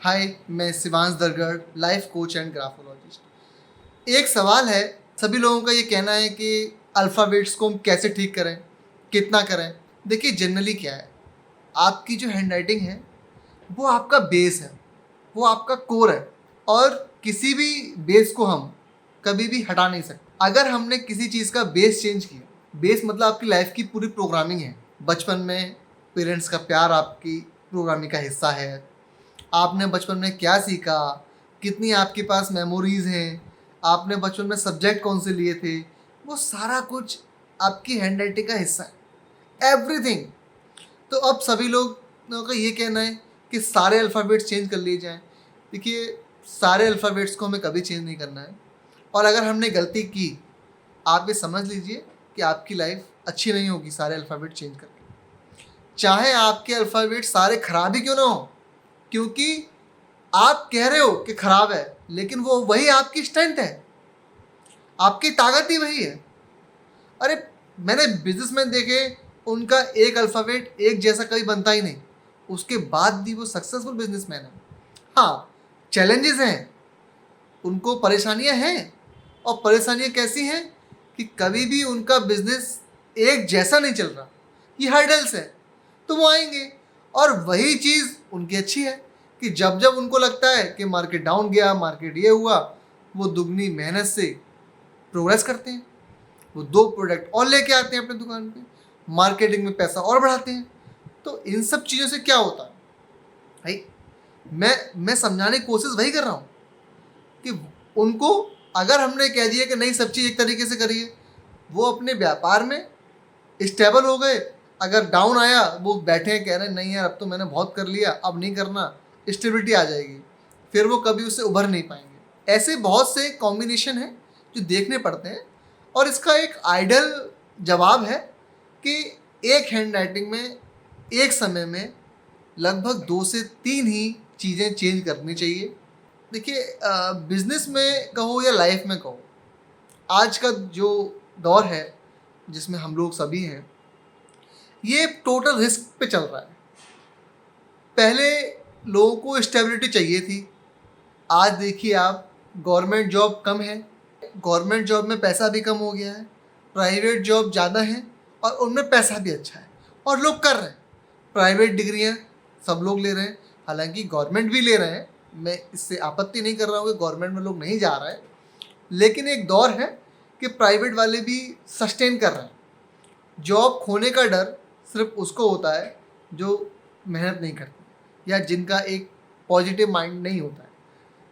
हाय, मैं Shivansh Dargarh, life coach and graphologist. एक सवाल है, सभी लोगों का ये कहना है कि अल्फ़ाबेट्स को हम कैसे ठीक करें, कितना करें। देखिए जनरली क्या है, आपकी जो हैंडराइटिंग है वो आपका बेस है, वो आपका कोर है और किसी भी बेस को हम कभी भी हटा नहीं सकते। अगर हमने किसी चीज़ का बेस चेंज किया, बेस मतलब आपकी लाइफ की पूरी प्रोग्रामिंग है। बचपन में पेरेंट्स का प्यार आपकी प्रोग्रामिंग का हिस्सा है। आपने बचपन में क्या सीखा, कितनी आपके पास मेमोरीज़ हैं, आपने बचपन में सब्जेक्ट कौन से लिए थे, वो सारा कुछ आपकी हैंडराइटिंग का हिस्सा है, एवरीथिंग। तो अब सभी लोगों का ये कहना है कि सारे अल्फ़ाबेट्स चेंज कर लिए जाएं। देखिए, सारे अल्फ़ाबेट्स को हमें कभी चेंज नहीं करना है और अगर हमने गलती की, आप ये समझ लीजिए कि आपकी लाइफ अच्छी नहीं होगी सारे अल्फ़ाबेट चेंज करके। चाहे आपके अल्फ़ाबेट सारे ख़राब ही क्यों ना हो, क्योंकि आप कह रहे हो कि ख़राब है, लेकिन वो वही आपकी स्ट्रेंथ है, आपकी ताकत ही वही है। अरे, मैंने बिजनेसमैन देखे, उनका एक अल्फ़ाबेट एक जैसा कभी बनता ही नहीं, उसके बाद भी वो सक्सेसफुल बिजनेसमैन है। हाँ, चैलेंजेस हैं, उनको परेशानियां हैं, और परेशानियां कैसी हैं कि कभी भी उनका बिजनेस एक जैसा नहीं चल रहा, ये हर्डल्स हैं, तो वो आएंगे। और वही चीज़ उनकी अच्छी है कि जब जब उनको लगता है कि मार्केट डाउन गया, मार्केट ये हुआ, वो दुगनी मेहनत से प्रोग्रेस करते हैं, वो 2 प्रोडक्ट और लेके आते हैं अपनी दुकान पे, मार्केटिंग में पैसा और बढ़ाते हैं। तो इन सब चीज़ों से क्या होता है भाई, मैं समझाने की कोशिश वही कर रहा हूँ कि उनको अगर हमने कह दिया कि नहीं सब चीज़ एक तरीके से करिए, वो अपने व्यापार में स्टेबल हो गए। अगर डाउन आया, वो बैठे हैं कह रहे हैं नहीं यार, अब तो मैंने बहुत कर लिया, अब नहीं करना, स्टेबिलिटी आ जाएगी, फिर वो कभी उससे उभर नहीं पाएंगे। ऐसे बहुत से कॉम्बिनेशन हैं जो देखने पड़ते हैं और इसका एक आइडियल जवाब है कि एक हैंड राइटिंग में एक समय में लगभग 2 से 3 ही चीज़ें चेंज करनी चाहिए। देखिए, बिजनेस में कहो या लाइफ में कहो, आज का जो दौर है जिसमें हम लोग सभी हैं, ये टोटल रिस्क पे चल रहा है। पहले लोगों को स्टेबिलिटी चाहिए थी, आज देखिए आप, गवर्नमेंट जॉब कम है, गवर्नमेंट जॉब में पैसा भी कम हो गया है, प्राइवेट जॉब ज़्यादा है और उनमें पैसा भी अच्छा है और लोग कर रहे हैं। प्राइवेट डिग्रियां सब लोग ले रहे हैं, हालांकि गवर्नमेंट भी ले रहे हैं, मैं इससे आपत्ति नहीं कर रहा हूँ कि गवर्नमेंट में लोग नहीं जा रहे हैं, लेकिन एक दौर है कि प्राइवेट वाले भी सस्टेन कर रहे हैं। जॉब खोने का डर सिर्फ उसको होता है जो मेहनत नहीं करते या जिनका एक पॉजिटिव माइंड नहीं होता है।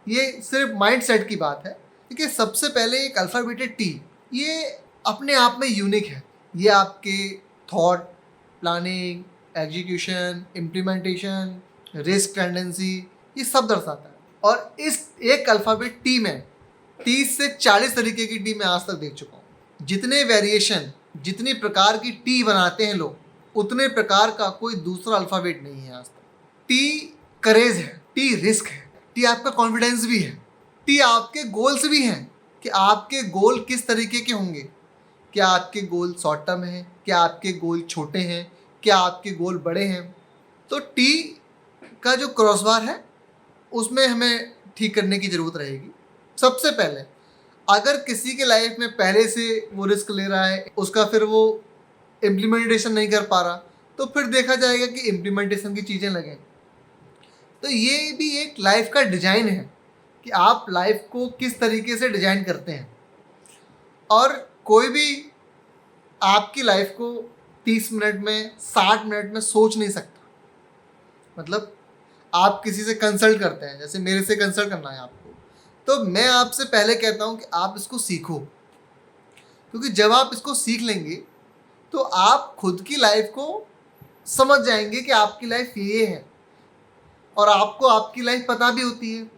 ये सिर्फ माइंड सेट की बात है। देखिए, सबसे पहले एक अल्फ़ाबेटेड टी, ये अपने आप में यूनिक है। ये आपके thought, planning, execution, implementation, risk tendency, ये सब दर्शाता है। और इस एक अल्फ़ाबेट टी में 30 से 40 तरीके की टी मैं आज तक देख चुका हूँ। जितने वेरिएशन, जितनी प्रकार की टी बनाते हैं लोग, उतने प्रकार का कोई दूसरा अल्फ़ाबेट नहीं है आज तक। टी करेज है, टी रिस्क है, टी आपका कॉन्फिडेंस भी है, टी आपके गोल्स भी हैं कि आपके गोल किस तरीके के होंगे। क्या आपके गोल शॉर्ट टर्म हैं, क्या आपके गोल छोटे हैं, क्या आपके गोल बड़े हैं। तो टी का जो क्रॉसबार है उसमें हमें ठीक करने की ज़रूरत रहेगी। सबसे पहले, अगर किसी के लाइफ में पहले से वो रिस्क ले रहा है, उसका फिर वो इम्प्लीमेंटेशन नहीं कर पा रहा, तो फिर देखा जाएगा कि इम्प्लीमेंटेशन की चीज़ें लगें। तो ये भी एक लाइफ का डिज़ाइन है कि आप लाइफ को किस तरीके से डिज़ाइन करते हैं। और कोई भी आपकी लाइफ को 30 मिनट में, 60 मिनट में सोच नहीं सकता। मतलब आप किसी से कंसल्ट करते हैं, जैसे मेरे से कंसल्ट करना है आपको, तो मैं आपसे पहले कहता हूँ कि आप इसको सीखो, क्योंकि जब आप इसको सीख लेंगे तो आप खुद की लाइफ को समझ जाएंगे कि आपकी लाइफ ये है, और आपको आपकी लाइफ पता भी होती है।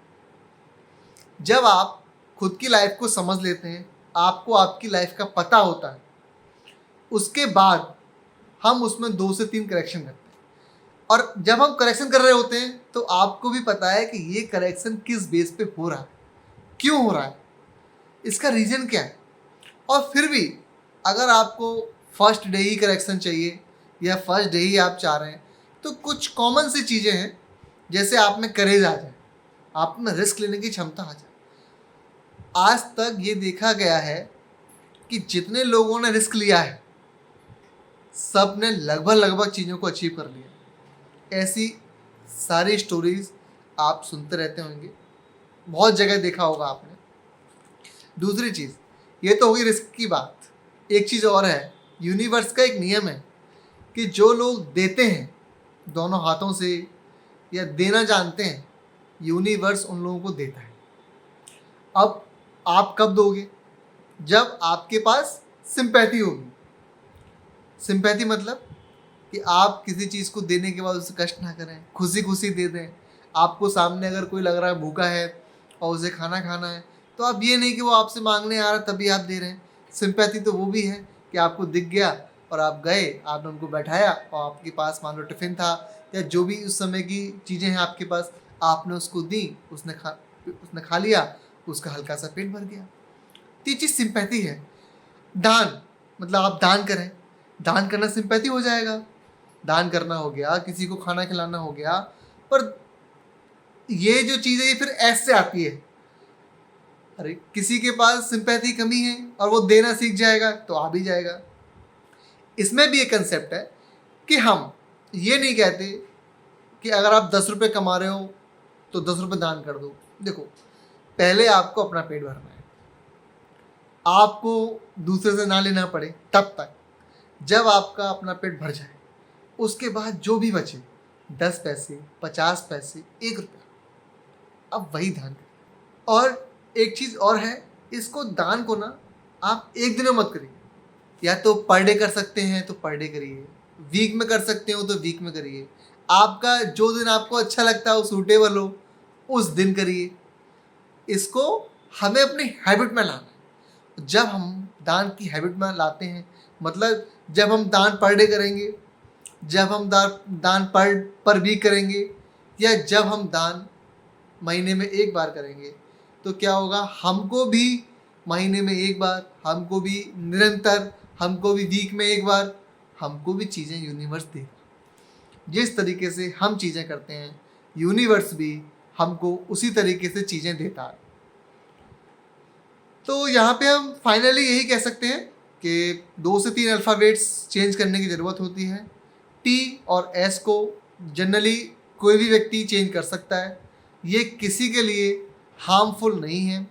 जब आप खुद की लाइफ को समझ लेते हैं, आपको आपकी लाइफ का पता होता है, उसके बाद हम उसमें 2 से 3 करेक्शन करते हैं। और जब हम करेक्शन कर रहे होते हैं तो आपको भी पता है कि ये करेक्शन किस बेस पे हो रहा है, क्यों हो रहा है, इसका रीज़न क्या है। और फिर भी अगर आपको फर्स्ट डे ही करेक्शन चाहिए या फर्स्ट डे ही आप चाह रहे हैं, तो कुछ कॉमन सी चीज़ें हैं, जैसे आप में करेज आ जाए। आप में रिस्क लेने की क्षमता आ जाए। आज तक ये देखा गया है कि जितने लोगों ने रिस्क लिया है सब ने लगभग चीज़ों को अचीव कर लिया। ऐसी सारी स्टोरीज आप सुनते रहते होंगे, बहुत जगह देखा होगा आपने। दूसरी चीज़, ये तो होगी रिस्क की बात। एक चीज़ और है, यूनिवर्स का एक नियम है कि जो लोग देते हैं दोनों हाथों से या देना जानते हैं, यूनिवर्स उन लोगों को देता है। अब आप कब दोगे? जब आपके पास सिंपैथी होगी। सिंपैथी मतलब कि आप किसी चीज़ को देने के बाद उसे कष्ट ना करें, खुशी खुशी दे दें। आपको सामने अगर कोई लग रहा है भूखा है और उसे खाना खाना है, तो आप ये नहीं कि वो आपसे मांगने आ रहा तभी आप दे रहे हैं। सिंपैथी तो वो भी है कि आपको दिख गया और आप गए, आपने उनको बैठाया और आपके पास मान लो टिफ़िन था या जो भी उस समय की चीज़ें हैं आपके पास, आपने उसको दी, उसने खा लिया, उसका हल्का सा पेट भर गया। तो ये चीज़ सिंपैथी है। दान मतलब आप दान करें, दान करना सिंपैथी हो जाएगा। दान करना हो गया, किसी को खाना खिलाना हो गया। पर ये जो चीज़ है ये फिर ऐसे आती है, अरे किसी के पास सिंपैथी कमी है और वो देना सीख जाएगा तो आ भी जाएगा। इसमें भी एक कंसेप्ट है कि हम ये नहीं कहते कि अगर आप 10 रुपये कमा रहे हो तो 10 रुपये दान कर दो। देखो, पहले आपको अपना पेट भरना है, आपको दूसरे से ना लेना पड़े तब तक। जब आपका अपना पेट भर जाए उसके बाद जो भी बचे 10 पैसे, 50 पैसे, 1 रुपया, अब वही दान करें। और एक चीज़ और है, इसको दान को ना आप एक दिन में मत करिए। या तो पर डे कर सकते हैं तो पर डे करिए, वीक में कर सकते हो तो वीक में करिए। आपका जो दिन आपको अच्छा लगता हो, सूटेबल हो, उस दिन करिए। इसको हमें अपनी हैबिट में लाना है। जब हम दान की हैबिट में लाते हैं, मतलब जब हम दान पर डे करेंगे, जब हम दान पर वीक करेंगे, या जब हम दान महीने में एक बार करेंगे, तो क्या होगा, हमको भी महीने में एक बार, हमको भी निरंतर, हमको भी वीक में एक बार, हमको भी चीज़ें यूनिवर्स देगा। जिस तरीके से हम चीज़ें करते हैं, यूनिवर्स भी हमको उसी तरीके से चीज़ें देता है। तो यहाँ पे हम फाइनली यही कह सकते हैं कि 2 से 3 अल्फ़ाबेट्स चेंज करने की ज़रूरत होती है। टी और एस को जनरली कोई भी व्यक्ति चेंज कर सकता है, ये किसी के लिए हार्मफुल नहीं है।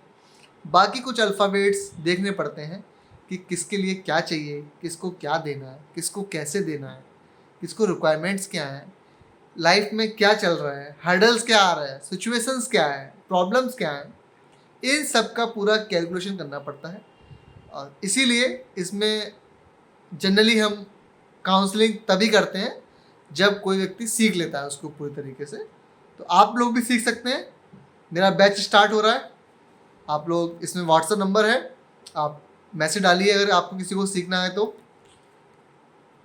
बाकी कुछ अल्फ़ाबेट्स देखने पड़ते हैं कि किसके लिए क्या चाहिए, किसको क्या देना है, किसको कैसे देना है, किसको रिक्वायरमेंट्स क्या हैं, लाइफ में क्या चल रहा है, हर्डल्स क्या आ रहा है, सिचुएशंस क्या है, प्रॉब्लम्स क्या हैं, इन सब का पूरा कैलकुलेशन करना पड़ता है। और इसीलिए इसमें जनरली हम काउंसलिंग तभी करते हैं जब कोई व्यक्ति सीख लेता है उसको पूरी तरीके से। तो आप लोग भी सीख सकते हैं। मेरा बैच स्टार्ट हो रहा है, आप लोग, इसमें व्हाट्सएप नंबर है, आप मैसेज डालिए अगर आपको किसी को सीखना है तो।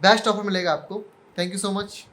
बेस्ट ऑफर मिलेगा आपको। Thank you so much.